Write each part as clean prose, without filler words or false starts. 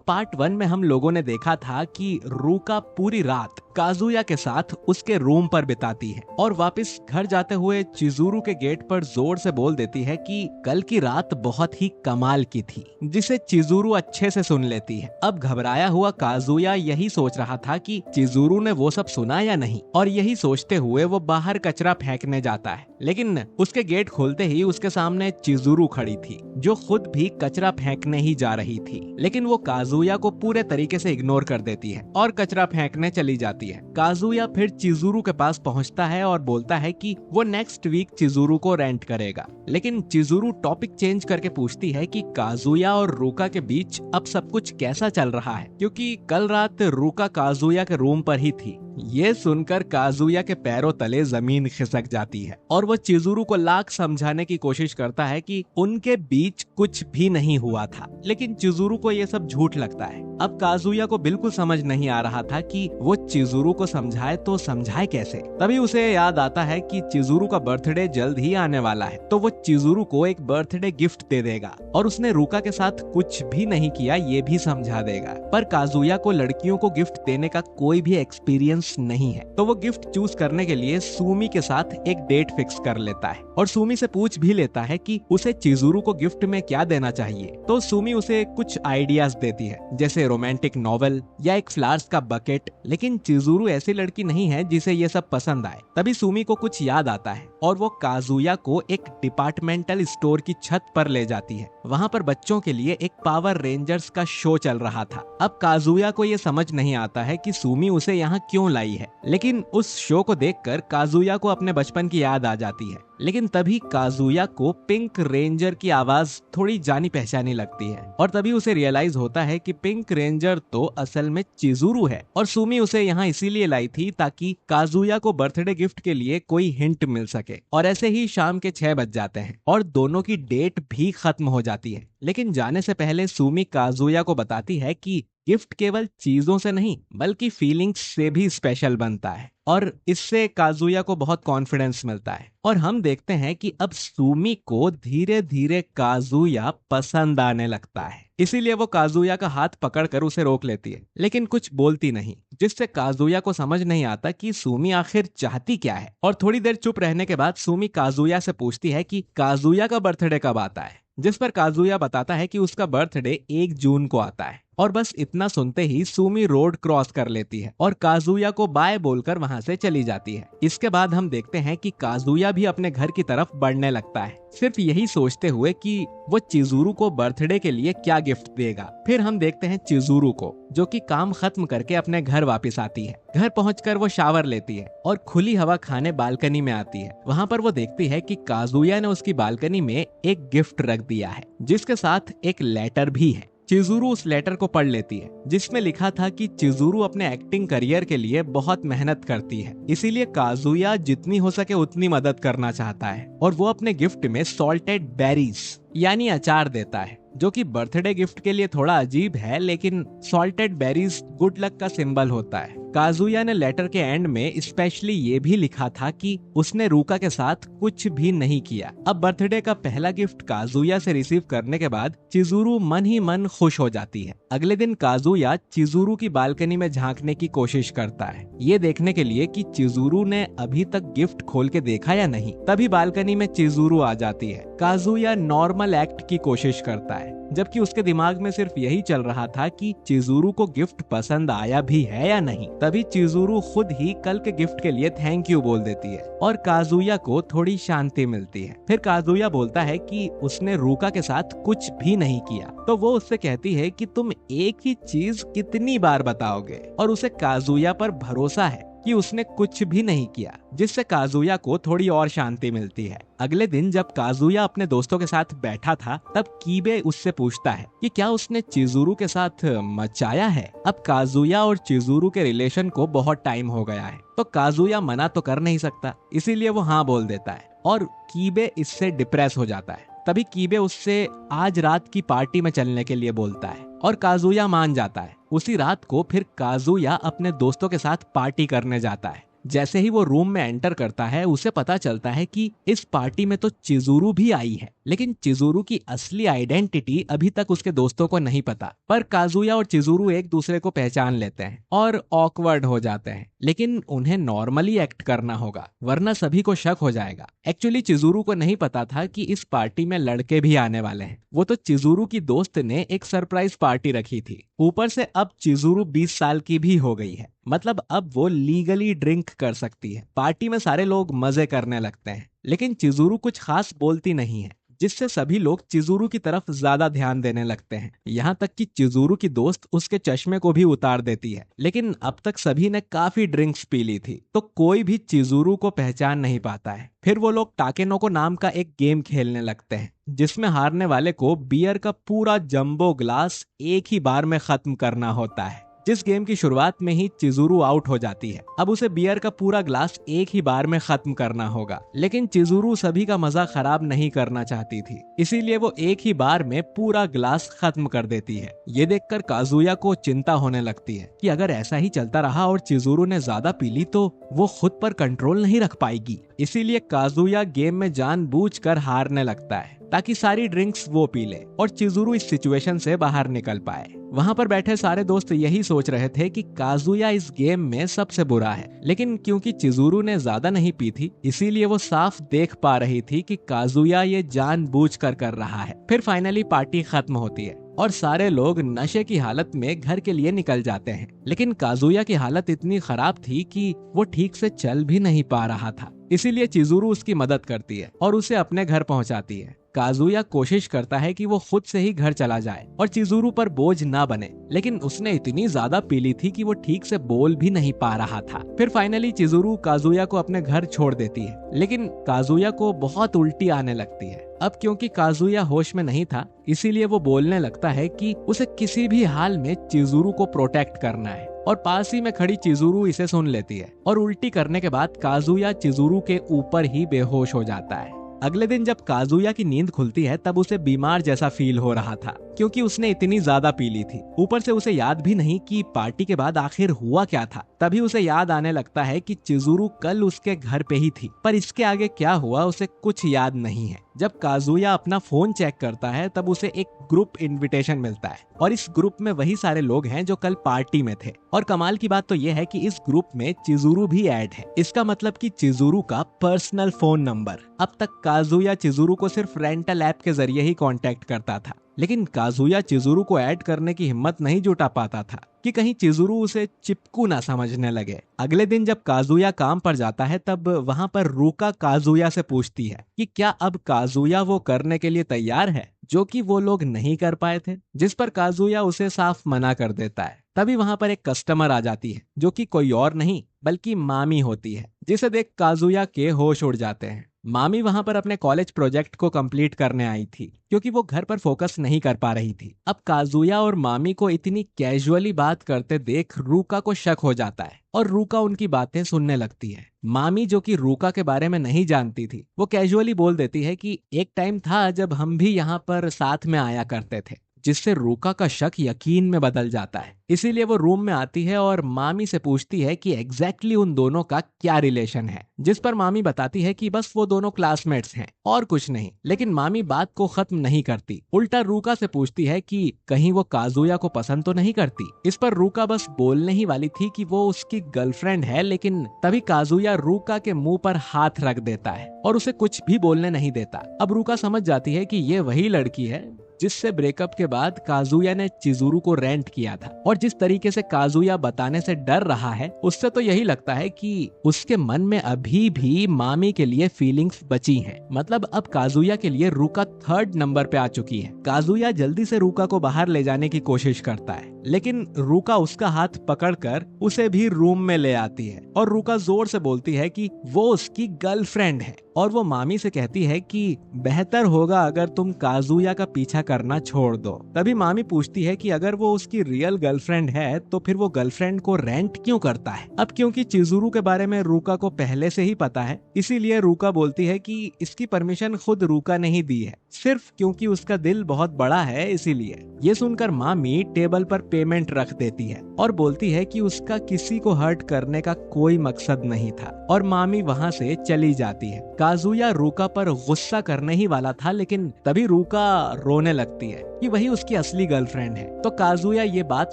Part 1 में हम लोगों ने देखा था कि रूका पूरी रात काजुया के साथ उसके रूम पर बिताती है और वापस घर जाते हुए चिजुरू के गेट पर जोर से बोल देती है कि कल की रात बहुत ही कमाल की थी, जिसे चिजुरू अच्छे से सुन लेती है। अब घबराया हुआ काजुया यही सोच रहा था कि चिजुरू ने वो सब सुना या नहीं, और यही सोचते हुए वो बाहर कचरा फेंकने जाता है। लेकिन उसके गेट खोलते ही उसके सामने चिजुरू खड़ी थी, जो खुद भी कचरा फेंकने ही जा रही थी। लेकिन वो काजुया को पूरे तरीके से इग्नोर कर देती है और कचरा फेंकने चली जाती है। काजुया फिर चिजुरू के पास पहुंचता है और बोलता है कि वो नेक्स्ट वीक चिजुरू को रेंट करेगा। लेकिन चिजुरू टॉपिक चेंज करके पूछती है कि काजुया और रूका के बीच अब सब कुछ कैसा चल रहा है, क्योंकि कल रात रूका काजुया के रूम पर ही थी। ये सुनकर काजुया के पैरों तले जमीन खिसक जाती है और वो चिजुरू को लाख समझाने की कोशिश करता है कि उनके बीच कुछ भी नहीं हुआ था। लेकिन चिजुरू को ये सब झूठ लगता है। अब काजुया को बिल्कुल समझ नहीं आ रहा था कि वो चिजुरू को समझाए तो समझाए कैसे। तभी उसे याद आता है कि चिजुरू का बर्थडे जल्द ही आने वाला है, तो वो चिजुरू को एक बर्थडे गिफ्ट दे देगा और उसने रूका के साथ कुछ भी नहीं किया ये भी समझा देगा। पर काजुया को लड़कियों को गिफ्ट देने का कोई भी एक्सपीरियंस नहीं है, तो वो गिफ्ट चूज करने के लिए सुमी के साथ एक डेट फिक्स कर लेता है और सुमी से पूछ भी लेता है कि उसे चिजुरू को गिफ्ट में क्या देना चाहिए। तो सुमी उसे कुछ आइडियाज देती है, जैसे रोमांटिक नॉवेल या एक फ्लावर्स का बकेट। लेकिन चिजुरू ऐसी लड़की नहीं है जिसे ये सब पसंद आए। तभी सुमी को कुछ याद आता है और वो काजुया को एक डिपार्टमेंटल स्टोर की छत पर ले जाती है। वहाँ पर बच्चों के लिए एक पावर रेंजर्स का शो चल रहा था। अब काजुया को ये समझ नहीं आता है कि सुमी उसे यहाँ क्यों लाई है, लेकिन उस शो को देखकर काजुया को अपने बचपन की याद आ जाती है। लेकिन तभी काजुया को पिंक रेंजर की आवाज थोड़ी जानी पहचानी लगती है और तभी उसे रियलाइज होता है कि पिंक रेंजर तो असल में चिजुरू है और सुमी उसे यहाँ इसीलिए लाई थी ताकि काजुया को बर्थडे गिफ्ट के लिए कोई हिंट मिल सके। और ऐसे ही शाम के 6 बज जाते हैं और दोनों की डेट भी खत्म हो जाती है। लेकिन जाने से पहले सुमी काजुया को बताती है कि गिफ्ट केवल चीजों से नहीं बल्कि फीलिंग्स से भी स्पेशल बनता है, और इससे काजुया को बहुत कॉन्फिडेंस मिलता है। और हम देखते हैं कि अब सुमी को धीरे धीरे काजुया पसंद आने लगता है। इसीलिए वो काजुया का हाथ पकड़कर उसे रोक लेती है, लेकिन कुछ बोलती नहीं, जिससे काजुया को समझ नहीं आता कि सुमी आखिर चाहती क्या है। और थोड़ी देर चुप रहने के बाद सुमी काजुया से पूछती है कि काजुया का बर्थडे कब आता है, जिस पर काजुया बताता है कि उसका बर्थडे 1 जून को आता है। और बस इतना सुनते ही सुमी रोड क्रॉस कर लेती है और काजुया को बाय बोलकर वहां से चली जाती है। इसके बाद हम देखते हैं कि काजुया भी अपने घर की तरफ बढ़ने लगता है, सिर्फ यही सोचते हुए कि वो चिजुरू को बर्थडे के लिए क्या गिफ्ट देगा। फिर हम देखते हैं चिजुरू को, जो कि काम खत्म करके अपने घर वापस आती है। घर पहुंचकर वो शावर लेती है और खुली हवा खाने बालकनी में आती है। वहां पर वो देखती है कि काजुया ने उसकी बालकनी में एक गिफ्ट रख दिया है, जिसके साथ एक लेटर भी है। चिजुरू उस लेटर को पढ़ लेती है, जिसमें लिखा था कि चिजुरू अपने एक्टिंग करियर के लिए बहुत मेहनत करती है, इसीलिए काजुया जितनी हो सके उतनी मदद करना चाहता है। और वो अपने गिफ्ट में सॉल्टेड बेरीज यानी अचार देता है, जो कि बर्थडे गिफ्ट के लिए थोड़ा अजीब है, लेकिन सॉल्टेड बेरीज गुड लक का सिंबल होता है। काजुया ने लेटर के एंड में स्पेशली ये भी लिखा था कि उसने रूका के साथ कुछ भी नहीं किया। अब बर्थडे का पहला गिफ्ट काजुया से रिसीव करने के बाद चिजुरू मन ही मन खुश हो जाती है। अगले दिन काजुया चिजुरू की बालकनी में झांकने की कोशिश करता है, ये देखने के लिए कि चिजुरू ने अभी तक गिफ्ट खोल के देखा या नहीं। तभी बालकनी में चिजुरू आ जाती है। काजुया नॉर्मल एक्ट की कोशिश करता है, जबकि उसके दिमाग में सिर्फ यही चल रहा था कि चिजुरू को गिफ्ट पसंद आया भी है या नहीं। तभी चिजुरू खुद ही कल के गिफ्ट के लिए थैंक यू बोल देती है और काजुया को थोड़ी शांति मिलती है। फिर काजुया बोलता है कि उसने रूका के साथ कुछ भी नहीं किया, तो वो उससे कहती है कि तुम एक ही चीज कितनी बार बताओगे, और उसे काजुया पर भरोसा है कि उसने कुछ भी नहीं किया, जिससे काजुया को थोड़ी और शांति मिलती है। अगले दिन जब काजुया अपने दोस्तों के साथ बैठा था, तब कीबे उससे पूछता है कि क्या उसने चिजुरू के साथ मचाया है। अब काजुया और चिजुरू के रिलेशन को बहुत टाइम हो गया है, तो काजुया मना तो कर नहीं सकता, इसीलिए वो हाँ बोल देता है और कीबे इससे डिप्रेस हो जाता है। तभी कीबे उससे आज रात की पार्टी में चलने के लिए बोलता है और काजुया मान जाता है। उसी रात को फिर काजुया अपने दोस्तों के साथ पार्टी करने जाता है, जैसे ही वो रूम में एंटर करता है उसे पता चलता है कि इस पार्टी में तो चिजुरू भी आई है, लेकिन चिजुरू की असली आइडेंटिटी अभी तक उसके दोस्तों को नहीं पता। पर काजुया और चिजुरू एक दूसरे को पहचान लेते हैं और ऑकवर्ड हो जाते हैं, लेकिन उन्हें नॉर्मली एक्ट करना होगा वरना सभी को शक हो जाएगा। एक्चुअली चिजुरू को नहीं पता था कि इस पार्टी में लड़के भी आने वाले हैं। वो तो चिजुरू की दोस्त ने एक सरप्राइज पार्टी रखी थी। ऊपर से अब चिजुरू 20 साल की भी हो गई है, मतलब अब वो लीगली ड्रिंक कर सकती है। पार्टी में सारे लोग मजे करने लगते हैं, लेकिन चिजुरू कुछ खास बोलती नहीं है, जिससे सभी लोग चिजुरू की तरफ ज्यादा ध्यान देने लगते हैं। यहाँ तक कि चिजुरू की दोस्त उसके चश्मे को भी उतार देती है। लेकिन अब तक सभी ने काफी ड्रिंक्स पी ली थी, तो कोई भी चिजुरू को पहचान नहीं पाता है। फिर वो लोग टाकेनोको नाम का एक गेम खेलने लगते हैं, जिसमें हारने वाले को बियर का पूरा जंबो ग्लास एक ही बार में खत्म करना होता है। जिस गेम की शुरुआत में ही चिजुरू आउट हो जाती है। अब उसे बियर का पूरा ग्लास एक ही बार में खत्म करना होगा, लेकिन चिजुरू सभी का मजा खराब नहीं करना चाहती थी, इसीलिए वो एक ही बार में पूरा ग्लास खत्म कर देती है। ये देखकर काजुया को चिंता होने लगती है कि अगर ऐसा ही चलता रहा और चिजुरू ने ज्यादा पी ली तो वो खुद पर कंट्रोल नहीं रख पाएगी। इसीलिए काजुया गेम में जानबूझकर हारने लगता है ताकि सारी ड्रिंक्स वो पी ले और चिजुरू इस सिचुएशन से बाहर निकल पाए। वहाँ पर बैठे सारे दोस्त यही सोच रहे थे कि काजुया इस गेम में सबसे बुरा है, लेकिन क्योंकि चिजुरू ने ज्यादा नहीं पी थी, इसीलिए वो साफ देख पा रही थी कि काजुया ये जानबूझकर कर रहा है। फिर फाइनली पार्टी खत्म होती है और सारे लोग नशे की हालत में घर के लिए निकल जाते हैं। लेकिन काजुया की हालत इतनी खराब थी कि वो ठीक से चल भी नहीं पा रहा था, इसीलिए चिजुरू उसकी मदद करती है और उसे अपने घर पहुंचाती है। काजुया कोशिश करता है कि वो खुद से ही घर चला जाए और चिजुरू पर बोझ ना बने, लेकिन उसने इतनी ज्यादा पी ली थी कि वो ठीक से बोल भी नहीं पा रहा था। फिर फाइनली चिजुरू काजुया को अपने घर छोड़ देती है, लेकिन काजुया को बहुत उल्टी आने लगती है। अब क्योंकि काजुया होश में नहीं था, इसीलिए वो बोलने लगता है कि उसे किसी भी हाल में चिजुरू को प्रोटेक्ट करना है, और पास ही में खड़ी चिजुरू इसे सुन लेती है और उल्टी करने के बाद काजुया चिजुरू के ऊपर ही बेहोश हो जाता है। अगले दिन जब काजुया की नींद खुलती है तब उसे बीमार जैसा फील हो रहा था, क्योंकि उसने इतनी ज्यादा पी ली थी। ऊपर से उसे याद भी नहीं कि पार्टी के बाद आखिर हुआ क्या था। तभी उसे याद आने लगता है कि चिजुरू कल उसके घर पे ही थी, पर इसके आगे क्या हुआ उसे कुछ याद नहीं है। जब काजुया अपना फोन चेक करता है तब उसे एक ग्रुप इनविटेशन मिलता है और इस ग्रुप में वही सारे लोग हैं जो कल पार्टी में थे। और कमाल की बात तो ये है कि इस ग्रुप में चिजुरू भी ऐड है। इसका मतलब कि चिजुरू का पर्सनल फोन नंबर। अब तक काजुया चिजुरू को सिर्फ रेंटल ऐप के जरिए ही कांटेक्ट करता था, लेकिन काजुया चिजुरू को ऐड करने की हिम्मत नहीं जुटा पाता था कि कहीं चिजुरू उसे चिपकू ना समझने लगे। अगले दिन जब काजुया काम पर जाता है तब वहाँ पर रूका काजुया से पूछती है कि क्या अब काजुया वो करने के लिए तैयार है जो कि वो लोग नहीं कर पाए थे, जिस पर काजुया उसे साफ मना कर देता है। तभी वहाँ पर एक कस्टमर आ जाती है जो कि कोई और नहीं बल्कि मामी होती है, जिसे देख काजुया के होश उड़ जाते हैं। मामी वहां पर अपने कॉलेज प्रोजेक्ट को कंप्लीट करने आई थी, क्योंकि वो घर पर फोकस नहीं कर पा रही थी। अब काजुया और मामी को इतनी कैजुअली बात करते देख रूका को शक हो जाता है और रूका उनकी बातें सुनने लगती है। मामी जो कि रूका के बारे में नहीं जानती थी, वो कैजुअली बोल देती है कि एक टाइम था जब हम भी यहाँ पर साथ में आया करते थे, जिससे रूका का शक यकीन में बदल जाता है। इसीलिए वो रूम में आती है और मामी से पूछती है कि एग्जैक्टली उन दोनों का क्या रिलेशन है, जिस पर मामी बताती है कि बस वो दोनों क्लासमेट्स हैं और कुछ नहीं। लेकिन मामी बात को खत्म नहीं करती, उल्टा रूका से पूछती है कि कहीं वो काजुया को पसंद तो नहीं करती। इस पर रूका बस बोलने ही वाली थी कि वो उसकी गर्लफ्रेंड है, लेकिन तभी काजुया रूका के मुंह पर हाथ रख देता है और उसे कुछ भी बोलने नहीं देता। अब रूका समझ जाती है कि ये वही लड़की है जिससे ब्रेकअप के बाद काजुया ने चिजुरू को रेंट किया था, और जिस तरीके से काजुया बताने से डर रहा है उससे तो यही लगता है कि उसके मन में अभी भी मामी के लिए फीलिंग्स बची हैं। मतलब अब काजुया के लिए रूका 3rd नंबर पे आ चुकी है। काजुया जल्दी से रूका को बाहर ले जाने की कोशिश करता है, लेकिन रूका उसका हाथ पकड़कर उसे भी रूम में ले आती है और रूका जोर से बोलती है कि वो उसकी गर्लफ्रेंड है, और वो मामी से कहती है कि बेहतर होगा अगर तुम काजुया का पीछा करना छोड़ दो। तभी मामी पूछती है कि अगर वो उसकी रियल गर्लफ्रेंड है तो फिर वो गर्लफ्रेंड को रेंट क्यों करता है। अब क्योंकि चिजुरू के बारे में रूका को पहले से ही पता है, इसीलिए रूका बोलती है कि इसकी परमिशन खुद रूका नहीं दी है, सिर्फ क्योंकि उसका दिल बहुत बड़ा है इसीलिए। ये सुनकर मामी टेबल पर पेमेंट रख देती है और बोलती है कि उसका किसी को हर्ट करने का कोई मकसद नहीं था, और मामी वहाँ से चली जाती है। काजुया रूका पर गुस्सा करने ही वाला था, लेकिन तभी रूका रोने लगती है कि वही उसकी असली गर्लफ्रेंड है। तो काजुया ये बात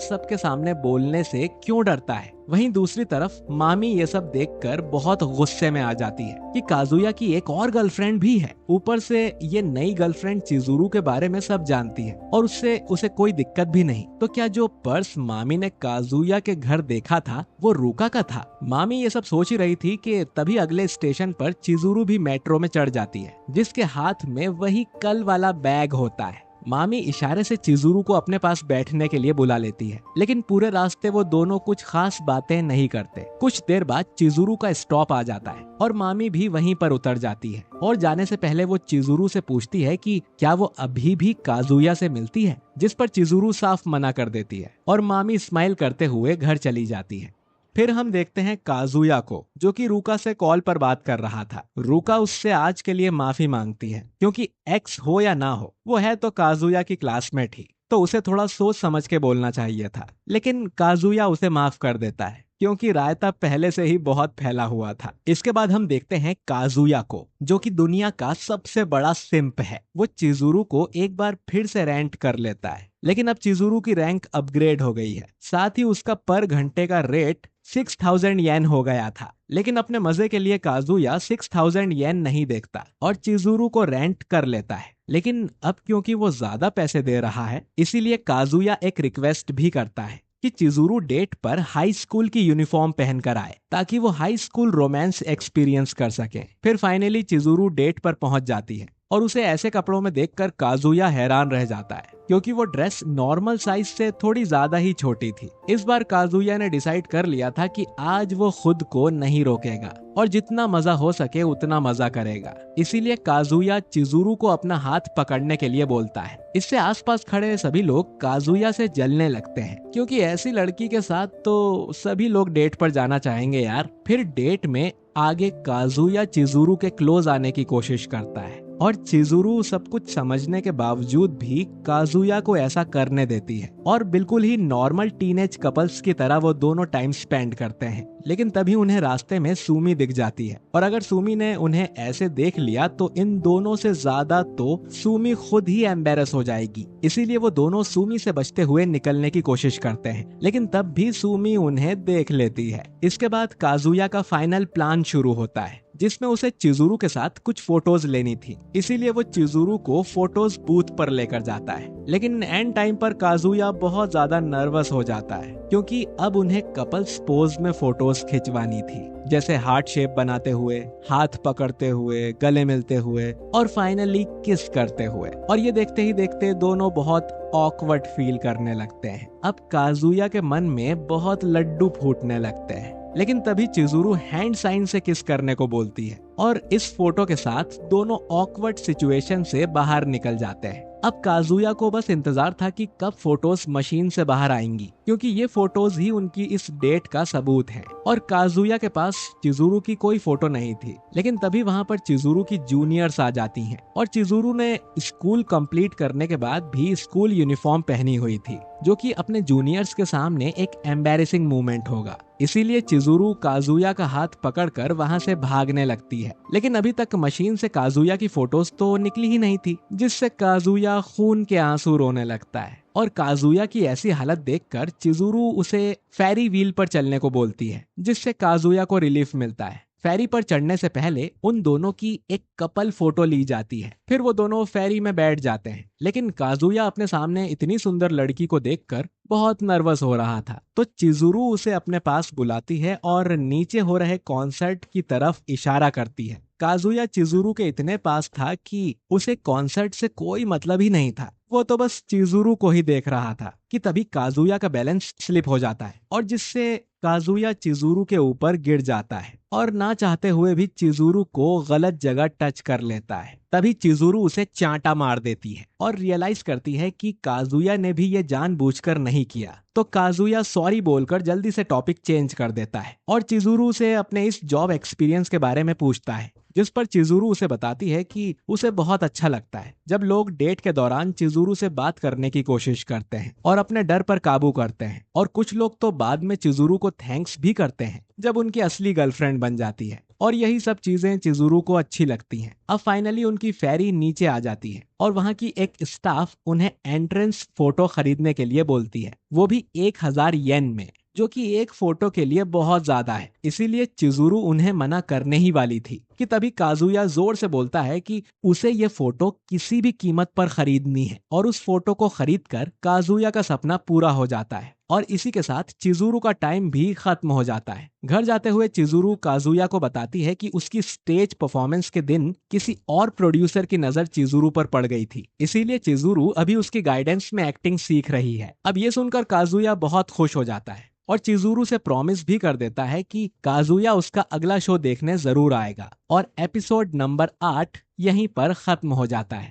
सबके सामने बोलने से क्यों डरता है। वहीं दूसरी तरफ मामी ये सब देखकर बहुत गुस्से में आ जाती है कि काजुया की एक और गर्लफ्रेंड भी है। ऊपर से ये नई गर्लफ्रेंड चिजुरू के बारे में सब जानती है और उससे उसे कोई दिक्कत भी नहीं। तो क्या जो पर्स मामी ने काजुया के घर देखा था वो रूका का था? मामी ये सब सोच ही रही थी कि तभी अगले स्टेशन पर चिजुरू भी मेट्रो में चढ़ जाती है, जिसके हाथ में वही कल वाला बैग होता है। मामी इशारे से चिजुरू को अपने पास बैठने के लिए बुला लेती है, लेकिन पूरे रास्ते वो दोनों कुछ खास बातें नहीं करते। कुछ देर बाद चिजुरू का स्टॉप आ जाता है और मामी भी वहीं पर उतर जाती है, और जाने से पहले वो चिजुरू से पूछती है कि क्या वो अभी भी काजुया से मिलती है, जिस पर चिजुरू साफ मना कर देती है और मामी स्माइल करते हुए घर चली जाती है। फिर हम देखते हैं काजुया को, जो कि रूका से कॉल पर बात कर रहा था। रूका उससे आज के लिए माफी मांगती है, क्योंकि एक्स हो या ना हो वो है तो काजुया की क्लासमेट ही, तो उसे थोड़ा सोच समझ के बोलना चाहिए था। लेकिन काजुया उसे माफ कर देता है, क्योंकि रायता पहले से ही बहुत फैला हुआ था। इसके बाद हम देखते हैं काजुया को, जो कि दुनिया का सबसे बड़ा सिंप है। वो चिजुरू को एक बार फिर से रेंट कर लेता है, लेकिन अब चिजुरू की रैंक अपग्रेड हो गई है, साथ ही उसका पर घंटे का रेट 6000 येन हो गया था। लेकिन अपने मजे के लिए काजुया 6000 येन नहीं देखता और चिजुरू को रेंट कर लेता है। लेकिन अब क्योंकि वो ज्यादा पैसे दे रहा है, इसीलिए काजुया एक रिक्वेस्ट भी करता है कि चिजुरू डेट पर हाई स्कूल की यूनिफॉर्म पहनकर आए, ताकि वो हाई स्कूल रोमांस एक्सपीरियंस कर सके। फिर फाइनली चिजुरू डेट पर पहुंच जाती है और उसे ऐसे कपड़ों में देखकर काजुया हैरान रह जाता है, क्योंकि वो ड्रेस नॉर्मल साइज से थोड़ी ज्यादा ही छोटी थी। इस बार काजुया ने डिसाइड कर लिया था कि आज वो खुद को नहीं रोकेगा और जितना मजा हो सके उतना मजा करेगा। इसीलिए काजुया चिजुरू को अपना हाथ पकड़ने के लिए बोलता है। इससे आसपास खड़े सभी लोग काजुया से जलने लगते हैं, क्योंकि ऐसी लड़की के साथ तो सभी लोग डेट पर जाना चाहेंगे यार। फिर डेट में आगे काजुया चिजुरू के क्लोज आने की कोशिश करता है, और चिजुरू सब कुछ समझने के बावजूद भी काजुया को ऐसा करने देती है, और बिल्कुल ही नॉर्मल टीनेज कपल्स की तरह वो दोनों टाइम स्पेंड करते हैं। लेकिन तभी उन्हें रास्ते में सुमी दिख जाती है, और अगर सुमी ने उन्हें ऐसे देख लिया तो इन दोनों से ज्यादा तो सुमी खुद ही एम्बेरस हो जाएगी। इसीलिए वो दोनों सुमी से बचते हुए निकलने की कोशिश करते हैं, लेकिन तब भी सुमी उन्हें देख लेती है। इसके बाद काजुया का फाइनल प्लान शुरू होता है, जिसमें उसे चिजुरू के साथ कुछ फोटोज लेनी थी। इसीलिए वो चिजुरू को फोटोज बूथ पर लेकर जाता है, लेकिन एंड टाइम पर काजुया बहुत ज्यादा नर्वस हो जाता है, क्योंकि अब उन्हें कपल्स पोज में फोटोज खिंचवानी थी, जैसे हार्ट शेप बनाते हुए, हाथ पकड़ते हुए, गले मिलते हुए और फाइनली किस करते हुए। और ये देखते ही देखते दोनों बहुत ऑकवर्ड फील करने लगते हैं। अब काजुया के मन में बहुत लड्डू फूटने लगते हैं, लेकिन तभी चिजुरू हैंड साइन से किस करने को बोलती है, और इस फोटो के साथ दोनों ऑकवर्ड सिचुएशन से बाहर निकल जाते हैं। अब काजुया को बस इंतजार था कि कब फोटोज मशीन से बाहर आएंगी, क्योंकि ये फोटोज ही उनकी इस डेट का सबूत है। और काजुया के पास चिजुरू की कोई फोटो नहीं थी, लेकिन तभी वहाँ पर चिजुरू की जूनियर्स आ जाती हैं, और चिजुरू ने स्कूल कंप्लीट करने के बाद भी स्कूल यूनिफॉर्म पहनी हुई थी, जो कि अपने जूनियर्स के सामने एक एम्बैरेसिंग मोमेंट होगा। इसीलिए चिजुरू काजुया का हाथ पकड़कर वहाँ से भागने लगती है, लेकिन अभी तक मशीन से काजुया की फोटोज तो निकली ही नहीं थी, जिससे काजुया खून के आंसू रोने लगता है। और काजुया की ऐसी हालत देखकर चिजुरू उसे फेरी व्हील पर चलने को बोलती है, जिससे काजुया को रिलीफ मिलता है। फेरी पर चढ़ने से पहले उन दोनों की एक कपल फोटो ली जाती है। फिर वो दोनों फेरी में बैठ जाते हैं, लेकिन काजुया अपने सामने इतनी सुंदर लड़की को देखकर बहुत नर्वस हो रहा था, तो चिजुरू उसे अपने पास बुलाती है और नीचे हो रहे कॉन्सर्ट की तरफ इशारा करती है। काजुया चिजुरू के इतने पास था कि उसे कॉन्सर्ट से कोई मतलब ही नहीं था, वो तो बस चिजुरू को ही देख रहा था कि तभी काजुया का बैलेंस स्लिप हो जाता है, और जिससे काजुया चिजुरू के ऊपर गिर जाता है और ना चाहते हुए भी चिजुरू को गलत जगह टच कर लेता है। तभी चिजुरू उसे चांटा मार देती है और रियलाइज करती है कि काजुया ने भी ये जानबूझकर नहीं किया। तो काजुया सॉरी बोलकर जल्दी से टॉपिक चेंज कर देता है और चिजुरू से अपने इस जॉब एक्सपीरियंस के बारे में पूछता है, जिस पर चिजुरू उसे बताती है कि उसे बहुत अच्छा लगता है जब लोग डेट के दौरान चिजुरू से बात करने की कोशिश करते हैं और अपने डर पर काबू करते हैं, और कुछ लोग तो बाद में चिजुरू को थैंक्स भी करते हैं जब उनकी असली गर्लफ्रेंड बन जाती है। और यही सब चीजें चिजुरू को अच्छी लगती हैं। अब फाइनली उनकी फेरी नीचे आ जाती है और वहां की एक स्टाफ उन्हें एंट्रेंस फोटो खरीदने के लिए बोलती है, वो भी 1000 येन में, जो कि एक फोटो के लिए बहुत ज्यादा है। इसीलिए चिजुरू उन्हें मना करने ही वाली थी कि तभी काजुया जोर से बोलता है कि उसे ये फोटो किसी भी कीमत पर खरीदनी है, और उस फोटो को खरीदकर काजुया का सपना पूरा हो जाता है। और इसी के साथ चिजुरू का टाइम भी खत्म हो जाता है। घर जाते हुए चिजुरू काजुया को बताती है कि उसकी स्टेज परफॉर्मेंस के दिन किसी और प्रोड्यूसर की नजर चिजुरू पर पड़ गई थी, इसीलिए चिजुरू अभी उसकी गाइडेंस में एक्टिंग सीख रही है। अब ये सुनकर काजुया बहुत खुश हो जाता है और चिजुरू से प्रॉमिस भी कर देता है कि काजुया उसका अगला शो देखने जरूर आएगा। और एपिसोड नंबर 8 यहीं पर खत्म हो जाता है।